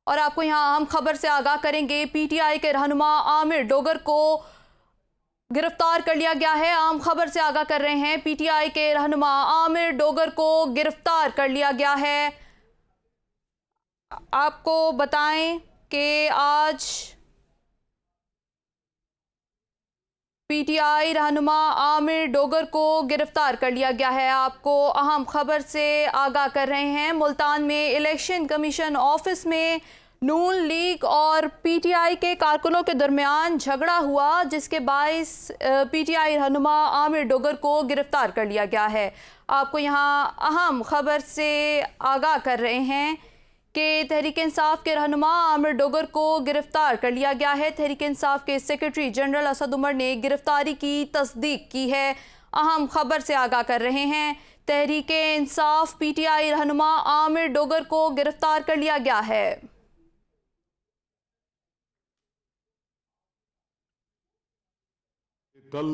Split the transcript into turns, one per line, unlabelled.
और आपको यहाँ अहम खबर से आगाह करेंगे। पीटीआई के रहनुमा आमिर डोगर को गिरफ्तार कर लिया गया है। अहम खबर से आगाह कर रहे हैं, पीटीआई के रहनुमा आमिर डोगर को गिरफ्तार कर लिया गया है। आपको बताएं कि आज पीटीआई रहनुमा आमिर डोगर को गिरफ्तार कर लिया गया है। आपको अहम खबर से आगाह कर रहे हैं, मुल्तान में इलेक्शन कमीशन ऑफिस में नून लीग और पीटीआई के कारकुनों के दरमियान झगड़ा हुआ, जिसके बाइस पीटीआई रहनुमा आमिर डोगर को गिरफ्तार कर लिया गया है। आपको यहाँ अहम खबर से आगाह कर रहे हैं कि तहरीक इंसाफ के रहनुमा आमिर डोगर को गिरफ्तार कर लिया गया है। तहरीक इंसाफ के सेक्रेटरी जनरल असद उमर ने गिरफ्तारी की तस्दीक की है। अहम खबर से आगाह कर रहे हैं, तहरीक इंसाफ पीटीआई रहनुमा आमिर डोगर को गिरफ्तार कर लिया गया है।
कल